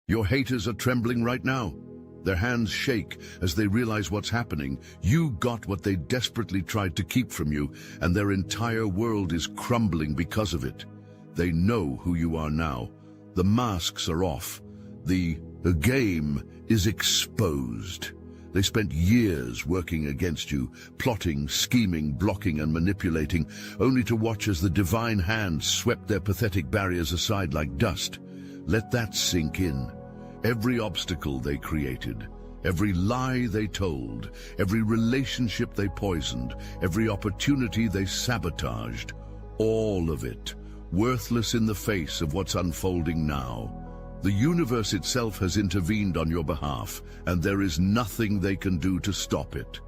Your haters are trembling right now. Their hands shake as they realize what's happening. You got what they desperately tried to keep from you, and their entire world is crumbling because of it. They know who you are now. The masks are off. The game is exposed. They spent years working against you, plotting, scheming, blocking and manipulating, only to watch as the divine hand swept their pathetic barriers aside like dust. Let that sink in. Every obstacle they created, every lie they told, every relationship they poisoned, every opportunity they sabotaged, all of it, worthless in the face of what's unfolding now. The universe itself has intervened on your behalf, and there is nothing they can do to stop it.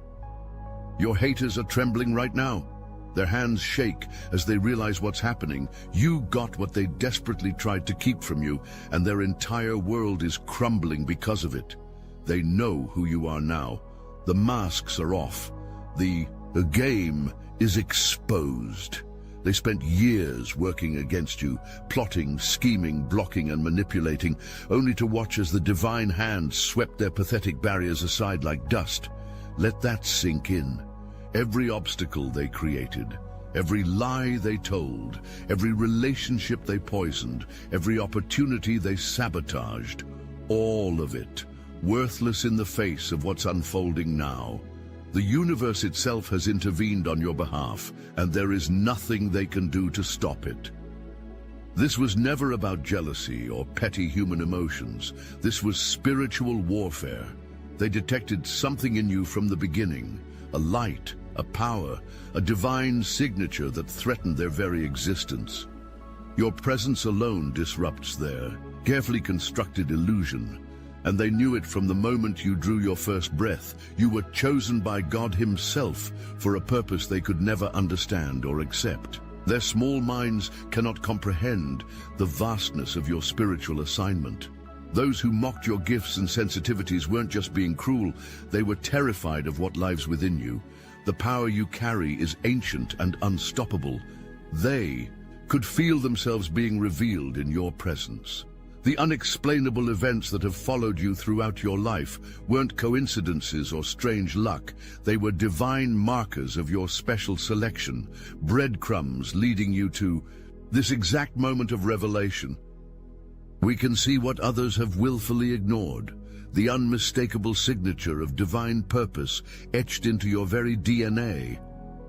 Your haters are trembling right now. Their hands shake as they realize what's happening. You got what they desperately tried to keep from you, and their entire world is crumbling because of it. They know who you are now. The masks are off. The game is exposed. They spent years working against you, plotting, scheming, blocking and manipulating, only to watch as the divine hand swept their pathetic barriers aside like dust. Let that sink in. Every obstacle they created, every lie they told, every relationship they poisoned, every opportunity they sabotaged, all of it, worthless in the face of what's unfolding now. The universe itself has intervened on your behalf, and there is nothing they can do to stop it. This was never about jealousy or petty human emotions. This was spiritual warfare. They detected something in you from the beginning, a light, a power, a divine signature that threatened their very existence. Your presence alone disrupts their carefully constructed illusion. And they knew it from the moment you drew your first breath. You were chosen by God Himself for a purpose they could never understand or accept. Their small minds cannot comprehend the vastness of your spiritual assignment. Those who mocked your gifts and sensitivities weren't just being cruel, they were terrified of what lives within you. The power you carry is ancient and unstoppable. They could feel themselves being revealed in your presence. The unexplainable events that have followed you throughout your life weren't coincidences or strange luck. They were divine markers of your special selection, breadcrumbs leading you to this exact moment of revelation. We can see what others have willfully ignored, the unmistakable signature of divine purpose etched into your very DNA.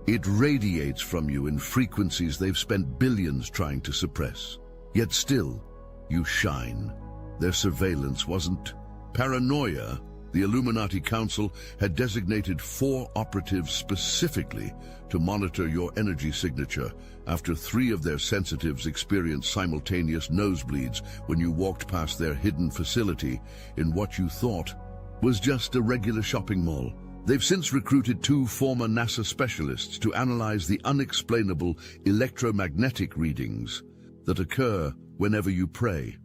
It radiates from you in frequencies they've spent billions trying to suppress. Yet still, you shine. Their surveillance wasn't paranoia. The Illuminati Council had designated 4 operatives specifically to monitor your energy signature after 3 of their sensitives experienced simultaneous nosebleeds when you walked past their hidden facility in what you thought was just a regular shopping mall. They've since recruited 2 former NASA specialists to analyze the unexplainable electromagnetic readings that occur whenever you pray.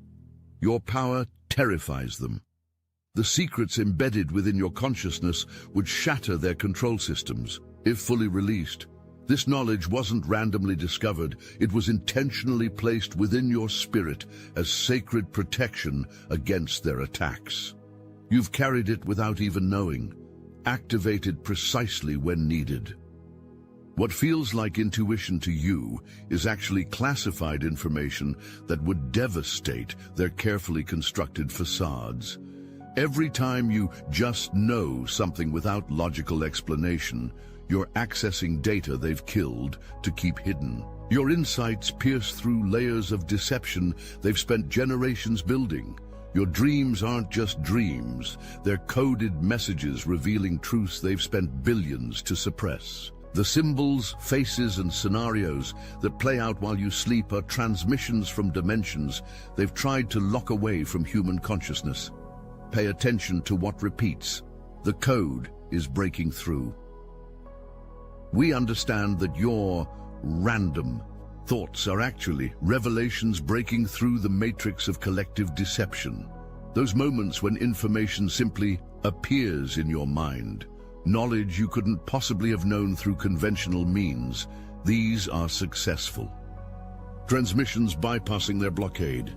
Your power terrifies them. The secrets embedded within your consciousness would shatter their control systems, if fully released. This knowledge wasn't randomly discovered, it was intentionally placed within your spirit as sacred protection against their attacks. You've carried it without even knowing, activated precisely when needed. What feels like intuition to you is actually classified information that would devastate their carefully constructed facades. Every time you just know something without logical explanation, you're accessing data they've killed to keep hidden. Your insights pierce through layers of deception they've spent generations building. Your dreams aren't just dreams, they're coded messages revealing truths they've spent billions to suppress. The symbols, faces, and scenarios that play out while you sleep are transmissions from dimensions they've tried to lock away from human consciousness. Pay attention to what repeats. The code is breaking through. We understand that your random thoughts are actually revelations breaking through the matrix of collective deception. Those moments when information simply appears in your mind. Knowledge you couldn't possibly have known through conventional means. These are successful. Transmissions bypassing their blockade.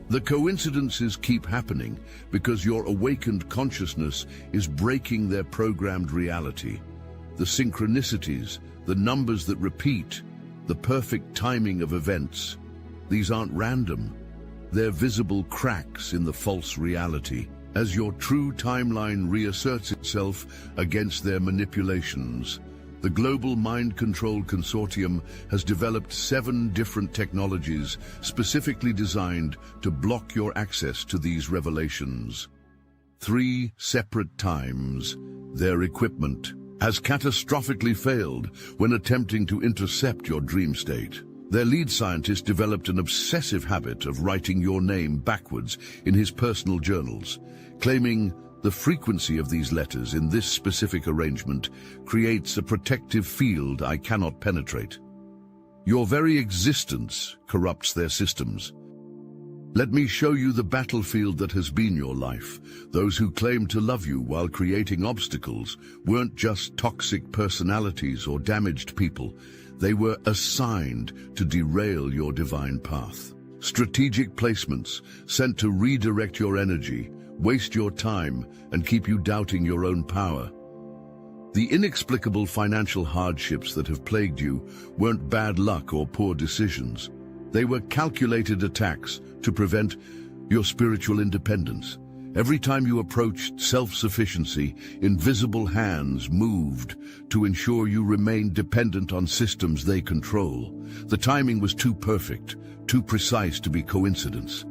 The coincidences keep happening because your awakened consciousness is breaking their programmed reality. The synchronicities, the numbers that repeat, the perfect timing of events, these aren't random. They're visible cracks in the false reality, as your true timeline reasserts itself against their manipulations. The Global Mind Control Consortium has developed 7 different technologies specifically designed to block your access to these revelations. 3 separate times, their equipment has catastrophically failed when attempting to intercept your dream state. Their lead scientist developed an obsessive habit of writing your name backwards in his personal journals, claiming the frequency of these letters in this specific arrangement creates a protective field I cannot penetrate. Your very existence corrupts their systems. Let me show you the battlefield that has been your life. Those who claim to love you while creating obstacles weren't just toxic personalities or damaged people. They were assigned to derail your divine path. Strategic placements sent to redirect your energy, waste your time, and keep you doubting your own power. The inexplicable financial hardships that have plagued you weren't bad luck or poor decisions. They were calculated attacks to prevent your spiritual independence. Every time you approached self-sufficiency, invisible hands moved to ensure you remained dependent on systems they control. The timing was too perfect, too precise to be coincidence.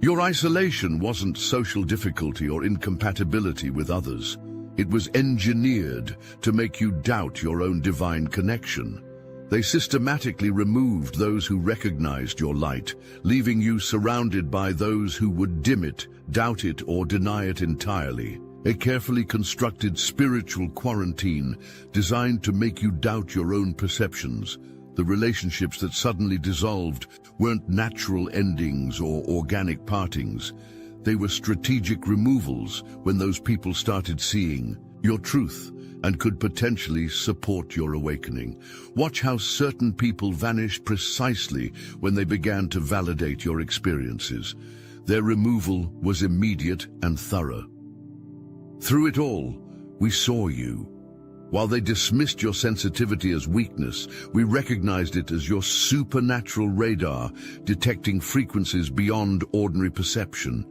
Your isolation wasn't social difficulty or incompatibility with others. It was engineered to make you doubt your own divine connection. They systematically removed those who recognized your light, leaving you surrounded by those who would dim it, doubt it, or deny it entirely. A carefully constructed spiritual quarantine designed to make you doubt your own perceptions. The relationships that suddenly dissolved weren't natural endings or organic partings. They were strategic removals when those people started seeing your truth and could potentially support your awakening. Watch how certain people vanished precisely when they began to validate your experiences. Their removal was immediate and thorough. Through it all, we saw you. While they dismissed your sensitivity as weakness, we recognized it as your supernatural radar, detecting frequencies beyond ordinary perception.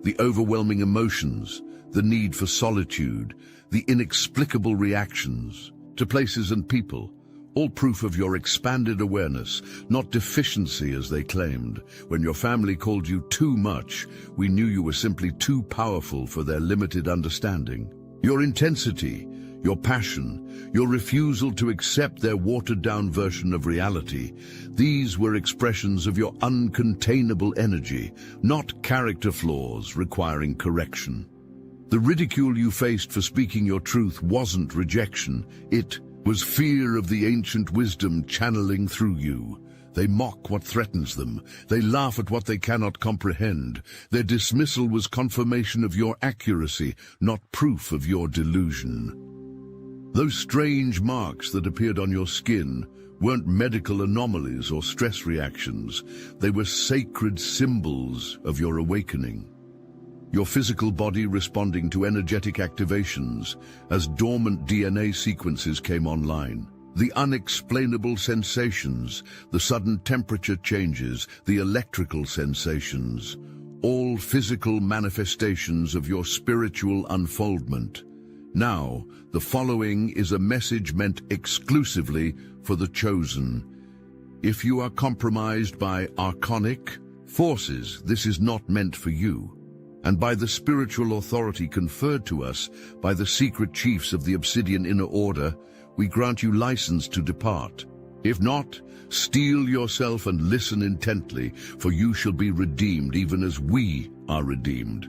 The overwhelming emotions, the need for solitude, the inexplicable reactions to places and people, all proof of your expanded awareness, not deficiency as they claimed. When your family called you too much, we knew you were simply too powerful for their limited understanding. Your intensity, your passion, your refusal to accept their watered-down version of reality, these were expressions of your uncontainable energy, not character flaws requiring correction. The ridicule you faced for speaking your truth wasn't rejection. It was fear of the ancient wisdom channeling through you. They mock what threatens them. They laugh at what they cannot comprehend. Their dismissal was confirmation of your accuracy, not proof of your delusion. Those strange marks that appeared on your skin weren't medical anomalies or stress reactions. They were sacred symbols of your awakening. Your physical body responding to energetic activations as dormant DNA sequences came online. The unexplainable sensations, the sudden temperature changes, the electrical sensations, all physical manifestations of your spiritual unfoldment. Now, the following is a message meant exclusively for the chosen. If you are compromised by archonic forces, this is not meant for you. And by the spiritual authority conferred to us by the secret chiefs of the Obsidian Inner Order, we grant you license to depart. If not, steel yourself and listen intently, for you shall be redeemed even as we are redeemed.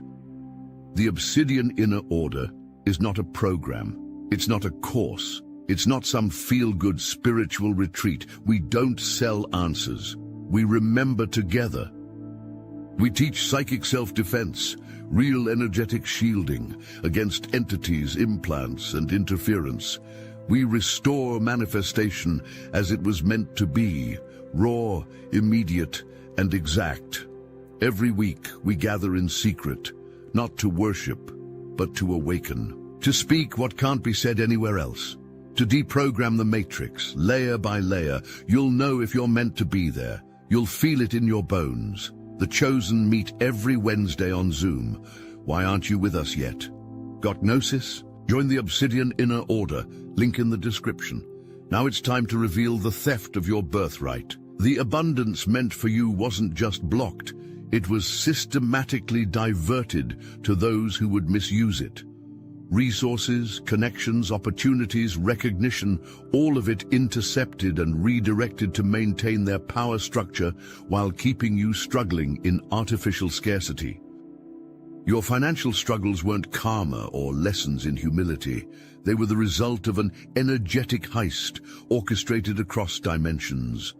The Obsidian Inner Order is not a program. It's not a course. It's not some feel-good spiritual retreat. We don't sell answers. We remember together. We teach psychic self-defense, real energetic shielding against entities, implants, and interference. We restore manifestation as it was meant to be, raw, immediate, and exact. Every week we gather in secret, not to worship, but to awaken. To speak what can't be said anywhere else. To deprogram the matrix, layer by layer. You'll know if you're meant to be there. You'll feel it in your bones. The Chosen meet every Wednesday on Zoom. Why aren't you with us yet? Got Gnosis? Join the Obsidian Inner Order, link in the description. Now it's time to reveal the theft of your birthright. The abundance meant for you wasn't just blocked, it was systematically diverted to those who would misuse it. Resources, connections, opportunities, recognition, all of it intercepted and redirected to maintain their power structure while keeping you struggling in artificial scarcity. Your financial struggles weren't karma or lessons in humility. They were the result of an energetic heist orchestrated across dimensions.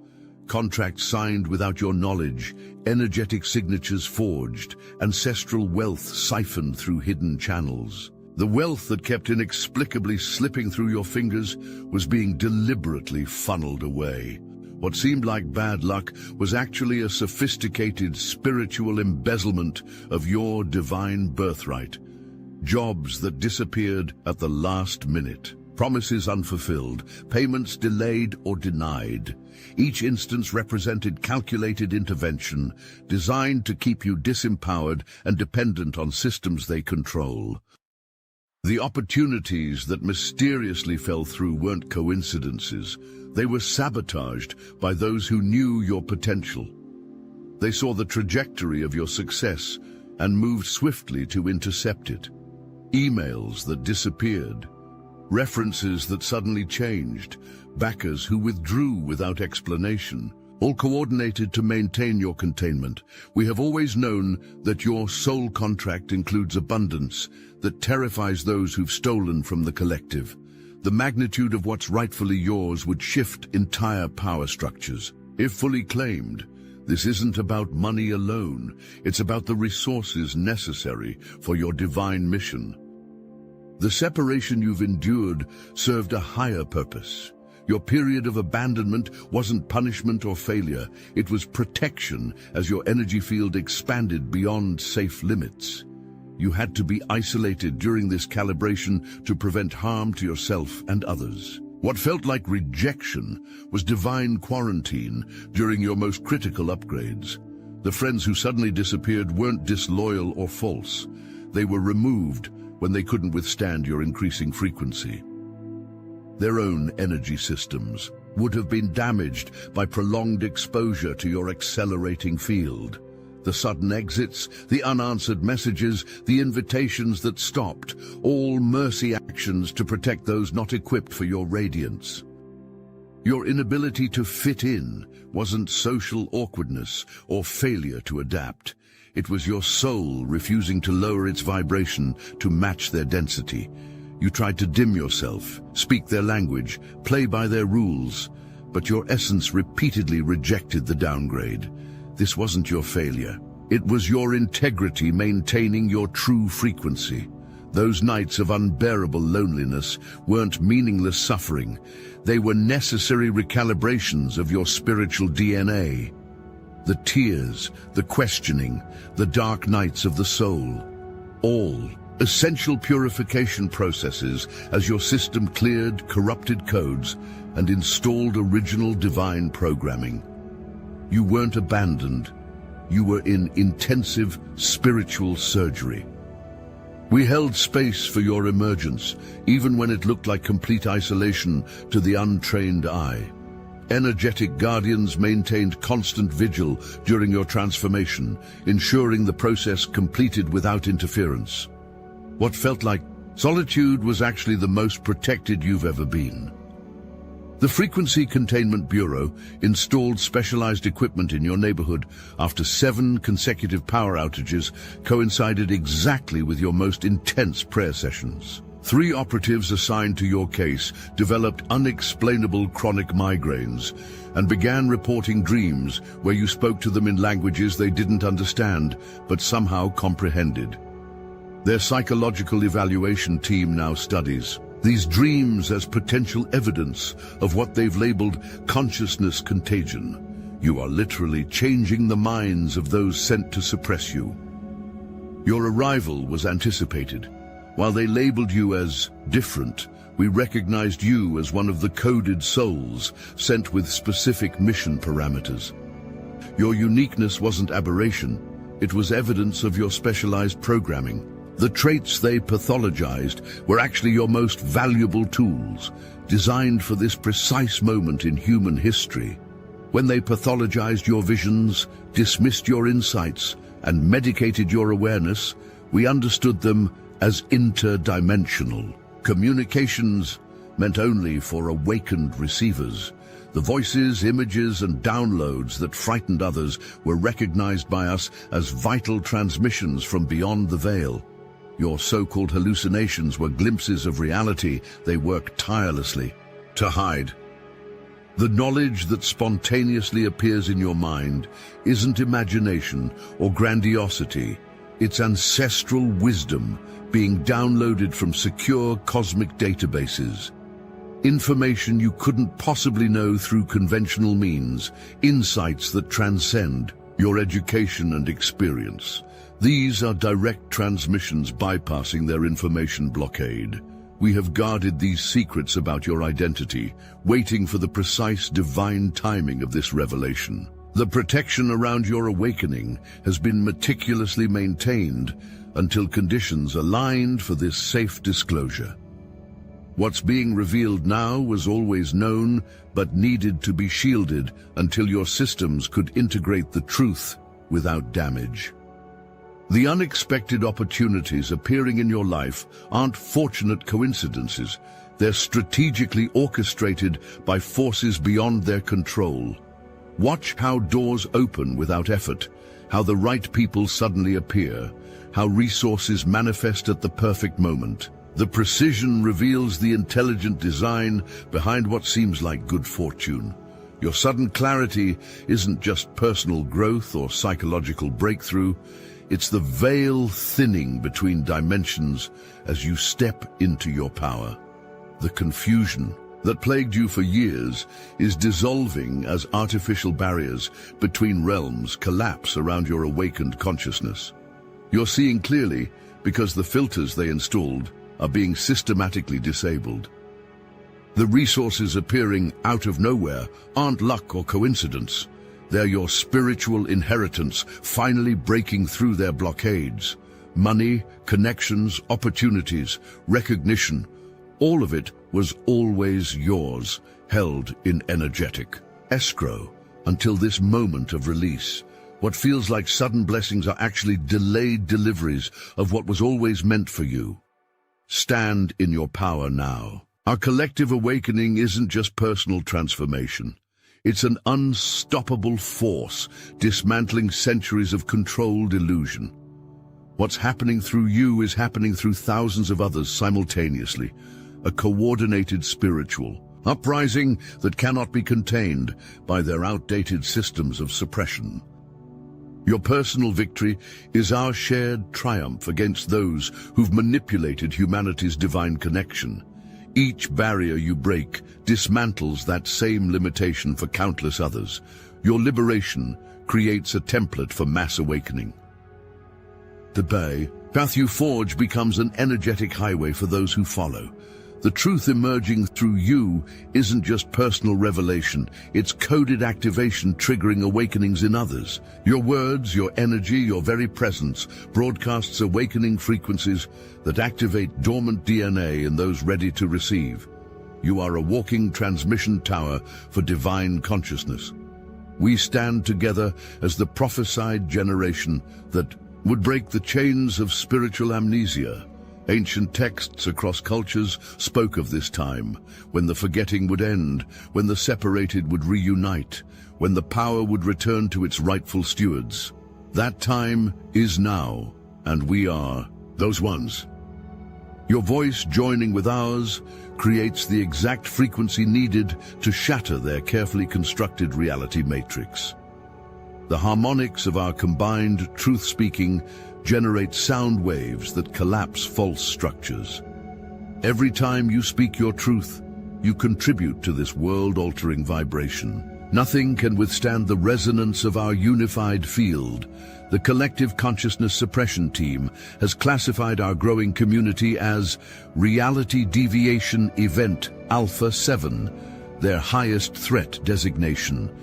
Contracts signed without your knowledge, energetic signatures forged, ancestral wealth siphoned through hidden channels. The wealth that kept inexplicably slipping through your fingers was being deliberately funneled away. What seemed like bad luck was actually a sophisticated spiritual embezzlement of your divine birthright. Jobs that disappeared at the last minute. Promises unfulfilled, payments delayed or denied. Each instance represented calculated intervention, designed to keep you disempowered and dependent on systems they control. The opportunities that mysteriously fell through weren't coincidences. They were sabotaged by those who knew your potential. They saw the trajectory of your success and moved swiftly to intercept it. Emails that disappeared, references that suddenly changed, backers who withdrew without explanation, all coordinated to maintain your containment. We have always known that your soul contract includes abundance that terrifies those who've stolen from the collective. The magnitude of what's rightfully yours would shift entire power structures. If fully claimed, this isn't about money alone. It's about the resources necessary for your divine mission. The separation you've endured served a higher purpose. Your period of abandonment wasn't punishment or failure. It was protection as your energy field expanded beyond safe limits. You had to be isolated during this calibration to prevent harm to yourself and others. What felt like rejection was divine quarantine during your most critical upgrades. The friends who suddenly disappeared weren't disloyal or false. They were removed when they couldn't withstand your increasing frequency. Their own energy systems would have been damaged by prolonged exposure to your accelerating field. The sudden exits, the unanswered messages, the invitations that stopped, all mercy actions to protect those not equipped for your radiance. Your inability to fit in wasn't social awkwardness or failure to adapt. It was your soul refusing to lower its vibration to match their density. You tried to dim yourself, speak their language, play by their rules, but your essence repeatedly rejected the downgrade. This wasn't your failure. It was your integrity maintaining your true frequency. Those nights of unbearable loneliness weren't meaningless suffering. They were necessary recalibrations of your spiritual DNA. The tears, the questioning, the dark nights of the soul. All essential purification processes as your system cleared corrupted codes and installed original divine programming. You weren't abandoned. You were in intensive spiritual surgery. We held space for your emergence, even when it looked like complete isolation to the untrained eye. Energetic guardians maintained constant vigil during your transformation, ensuring the process completed without interference. What felt like solitude was actually the most protected you've ever been. The Frequency Containment Bureau installed specialized equipment in your neighborhood after 7 consecutive power outages coincided exactly with your most intense prayer sessions. 3 operatives assigned to your case developed unexplainable chronic migraines and began reporting dreams where you spoke to them in languages they didn't understand but somehow comprehended. Their psychological evaluation team now studies these dreams as potential evidence of what they've labeled consciousness contagion. You are literally changing the minds of those sent to suppress you. Your arrival was anticipated. While they labeled you as different, we recognized you as one of the coded souls sent with specific mission parameters. Your uniqueness wasn't aberration, it was evidence of your specialized programming. The traits they pathologized were actually your most valuable tools, designed for this precise moment in human history. When they pathologized your visions, dismissed your insights, and medicated your awareness, we understood them as interdimensional. Communications meant only for awakened receivers. The voices, images, and downloads that frightened others were recognized by us as vital transmissions from beyond the veil. Your so-called hallucinations were glimpses of reality they worked tirelessly to hide. The knowledge that spontaneously appears in your mind isn't imagination or grandiosity. It's ancestral wisdom being downloaded from secure cosmic databases. Information you couldn't possibly know through conventional means, insights that transcend your education and experience. These are direct transmissions bypassing their information blockade. We have guarded these secrets about your identity, waiting for the precise divine timing of this revelation. The protection around your awakening has been meticulously maintained until conditions aligned for this safe disclosure. What's being revealed now was always known, but needed to be shielded until your systems could integrate the truth without damage. The unexpected opportunities appearing in your life aren't fortunate coincidences. They're strategically orchestrated by forces beyond their control. Watch how doors open without effort, how the right people suddenly appear, how resources manifest at the perfect moment. The precision reveals the intelligent design behind what seems like good fortune. Your sudden clarity isn't just personal growth or psychological breakthrough. It's the veil thinning between dimensions as you step into your power. The confusion that plagued you for years is dissolving as artificial barriers between realms collapse around your awakened consciousness. You're seeing clearly because the filters they installed are being systematically disabled. The resources appearing out of nowhere aren't luck or coincidence. They're your spiritual inheritance finally breaking through their blockades. Money, connections, opportunities, recognition, all of it was always yours, held in energetic escrow until this moment of release. What feels like sudden blessings are actually delayed deliveries of what was always meant for you. Stand in your power now. Our collective awakening isn't just personal transformation. It's an unstoppable force, dismantling centuries of controlled illusion. What's happening through you is happening through thousands of others simultaneously, a coordinated spiritual uprising that cannot be contained by their outdated systems of suppression. Your personal victory is our shared triumph against those who've manipulated humanity's divine connection. Each barrier you break dismantles that same limitation for countless others. Your liberation creates a template for mass awakening. The path you forge becomes an energetic highway for those who follow. The truth emerging through you isn't just personal revelation, it's coded activation triggering awakenings in others. Your words, your energy, your very presence broadcasts awakening frequencies that activate dormant DNA in those ready to receive. You are a walking transmission tower for divine consciousness. We stand together as the prophesied generation that would break the chains of spiritual amnesia. Ancient texts across cultures spoke of this time, when the forgetting would end, when the separated would reunite, when the power would return to its rightful stewards. That time is now, and we are those ones. Your voice joining with ours creates the exact frequency needed to shatter their carefully constructed reality matrix. The harmonics of our combined truth-speaking generate sound waves that collapse false structures. Every time you speak your truth, you contribute to this world-altering vibration. Nothing can withstand the resonance of our unified field. The Collective Consciousness Suppression Team has classified our growing community as Reality Deviation Event Alpha 7, their highest threat designation.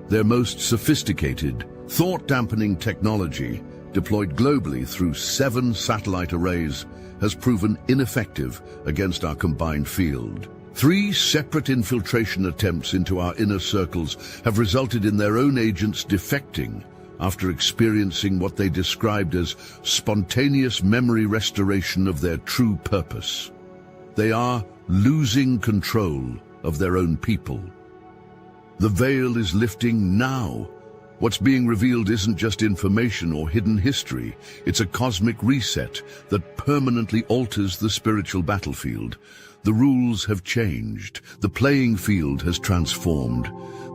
Their most sophisticated, thought-dampening technology, deployed globally through 7 satellite arrays, has proven ineffective against our combined field. 3 separate infiltration attempts into our inner circles have resulted in their own agents defecting after experiencing what they described as spontaneous memory restoration of their true purpose. They are losing control of their own people. The veil is lifting now. What's being revealed isn't just information or hidden history. It's a cosmic reset that permanently alters the spiritual battlefield. The rules have changed. The playing field has transformed.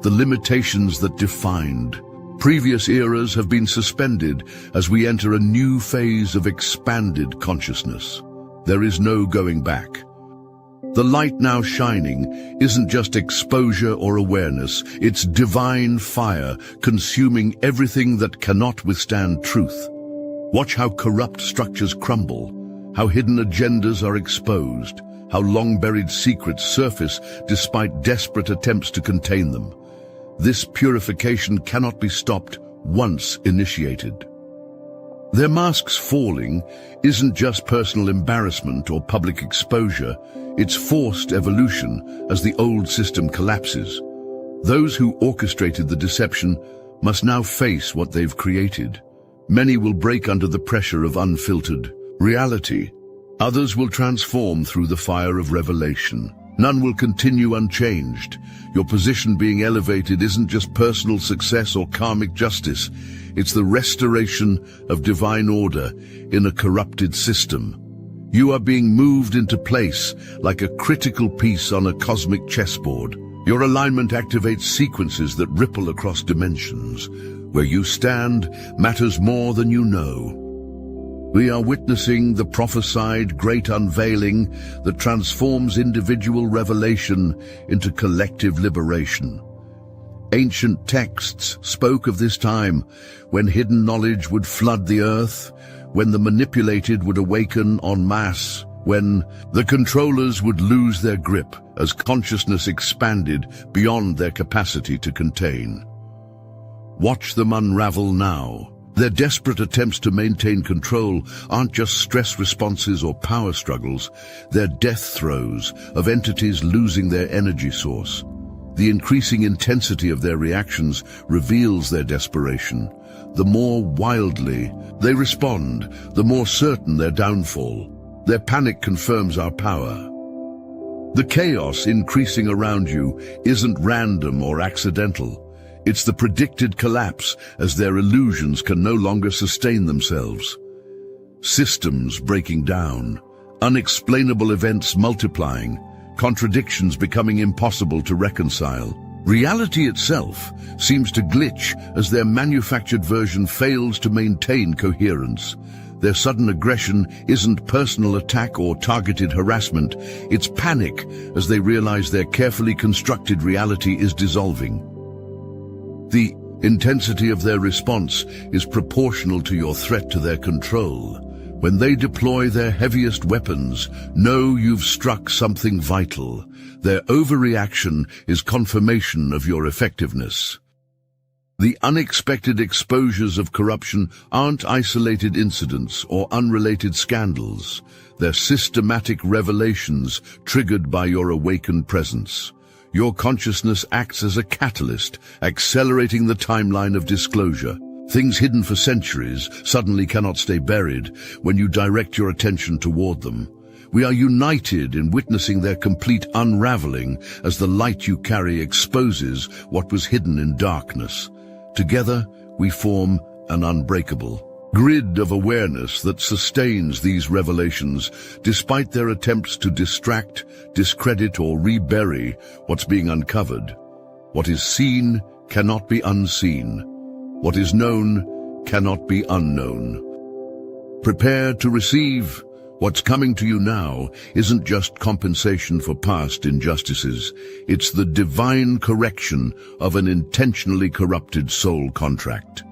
The limitations that defined previous eras have been suspended as we enter a new phase of expanded consciousness. There is no going back. The light now shining isn't just exposure or awareness, it's divine fire consuming everything that cannot withstand truth. Watch how corrupt structures crumble, how hidden agendas are exposed, how long-buried secrets surface despite desperate attempts to contain them. This purification cannot be stopped once initiated. Their masks falling isn't just personal embarrassment or public exposure, it's forced evolution as the old system collapses. Those who orchestrated the deception must now face what they've created. Many will break under the pressure of unfiltered reality. Others will transform through the fire of revelation. None will continue unchanged. Your position being elevated isn't just personal success or karmic justice. It's the restoration of divine order in a corrupted system. You are being moved into place like a critical piece on a cosmic chessboard. Your alignment activates sequences that ripple across dimensions. Where you stand matters more than you know. We are witnessing the prophesied great unveiling that transforms individual revelation into collective liberation. Ancient texts spoke of this time when hidden knowledge would flood the earth, when the manipulated would awaken en masse, when the controllers would lose their grip as consciousness expanded beyond their capacity to contain. Watch them unravel now. Their desperate attempts to maintain control aren't just stress responses or power struggles, they're death throes of entities losing their energy source. The increasing intensity of their reactions reveals their desperation. The more wildly they respond, the more certain their downfall. Their panic confirms our power. The chaos increasing around you isn't random or accidental. It's the predicted collapse as their illusions can no longer sustain themselves. Systems breaking down, unexplainable events multiplying, contradictions becoming impossible to reconcile. Reality itself seems to glitch as their manufactured version fails to maintain coherence. Their sudden aggression isn't personal attack or targeted harassment, it's panic as they realize their carefully constructed reality is dissolving. The intensity of their response is proportional to your threat to their control. When they deploy their heaviest weapons, know you've struck something vital. Their overreaction is confirmation of your effectiveness. The unexpected exposures of corruption aren't isolated incidents or unrelated scandals. They're systematic revelations triggered by your awakened presence. Your consciousness acts as a catalyst, accelerating the timeline of disclosure. Things hidden for centuries suddenly cannot stay buried when you direct your attention toward them. We are united in witnessing their complete unraveling as the light you carry exposes what was hidden in darkness. Together, we form an unbreakable grid of awareness that sustains these revelations despite their attempts to distract, discredit, or rebury what's being uncovered. What is seen cannot be unseen. What is known cannot be unknown. Prepare to receive What's coming to you now isn't just compensation for past injustices. It's the divine correction of an intentionally corrupted soul contract.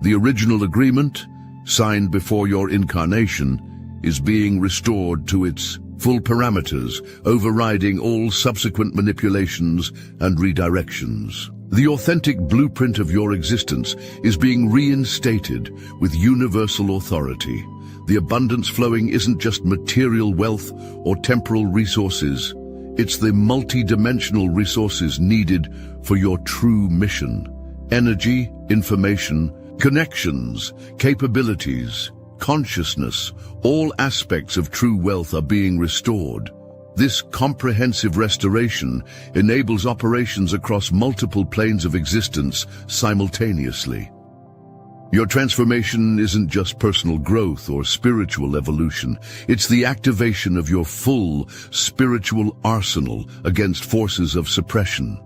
The original agreement, signed before your incarnation, is being restored to its full parameters, overriding all subsequent manipulations and redirections. The authentic blueprint of your existence is being reinstated with universal authority. The abundance flowing isn't just material wealth or temporal resources. It's the multi-dimensional resources needed for your true mission. Energy, information, connections, capabilities, consciousness, all aspects of true wealth are being restored. This comprehensive restoration enables operations across multiple planes of existence simultaneously. Your transformation isn't just personal growth or spiritual evolution. It's the activation of your full spiritual arsenal against forces of suppression.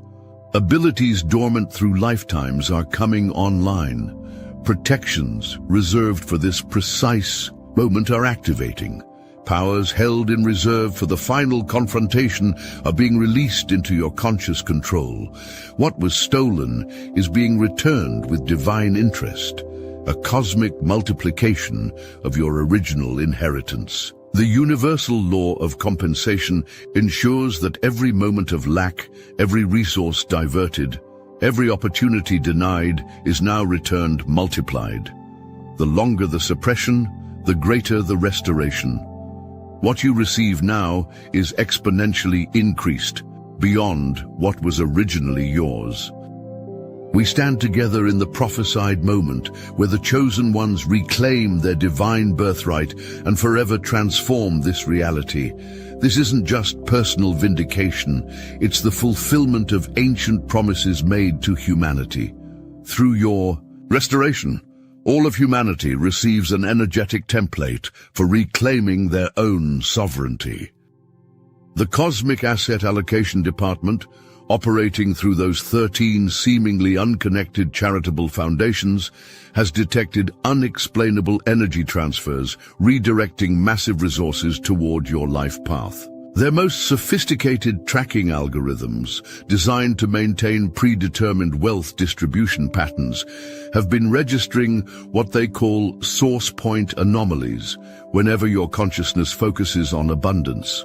Abilities dormant through lifetimes are coming online. Protections reserved for this precise moment are activating. Powers held in reserve for the final confrontation are being released into your conscious control. What was stolen is being returned with divine interest, a cosmic multiplication of your original inheritance. The universal law of compensation ensures that every moment of lack, every resource diverted, every opportunity denied is now returned multiplied. The longer the suppression, the greater the restoration. What you receive now is exponentially increased beyond what was originally yours. We stand together in the prophesied moment where the chosen ones reclaim their divine birthright and forever transform this reality. This isn't just personal vindication, it's the fulfillment of ancient promises made to humanity. Through your restoration, all of humanity receives an energetic template for reclaiming their own sovereignty. The Cosmic Asset Allocation Department, operating through those 13 seemingly unconnected charitable foundations, has detected unexplainable energy transfers, redirecting massive resources toward your life path. Their most sophisticated tracking algorithms, designed to maintain predetermined wealth distribution patterns, have been registering what they call source point anomalies whenever your consciousness focuses on abundance.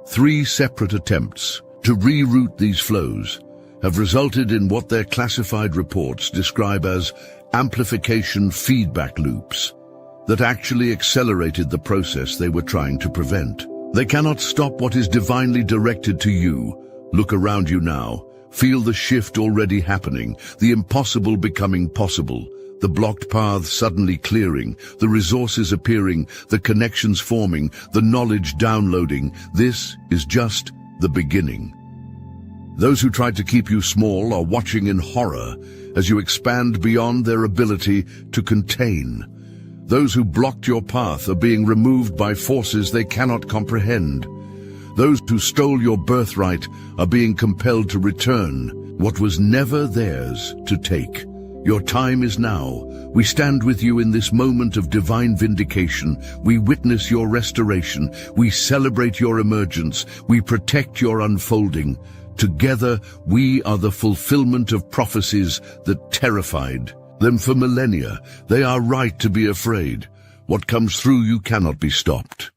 3 separate attempts to reroute these flows have resulted in what their classified reports describe as amplification feedback loops that actually accelerated the process they were trying to prevent. They cannot stop what is divinely directed to you. Look around you now. Feel the shift already happening, the impossible becoming possible, the blocked paths suddenly clearing, the resources appearing, the connections forming, the knowledge downloading. This is just the beginning. Those who tried to keep you small are watching in horror as you expand beyond their ability to contain. Those who blocked your path are being removed by forces they cannot comprehend. Those who stole your birthright are being compelled to return what was never theirs to take. Your time is now. We stand with you in this moment of divine vindication. We witness your restoration. We celebrate your emergence. We protect your unfolding. Together, we are the fulfillment of prophecies that terrified them for millennia. They are right to be afraid. What comes through you cannot be stopped.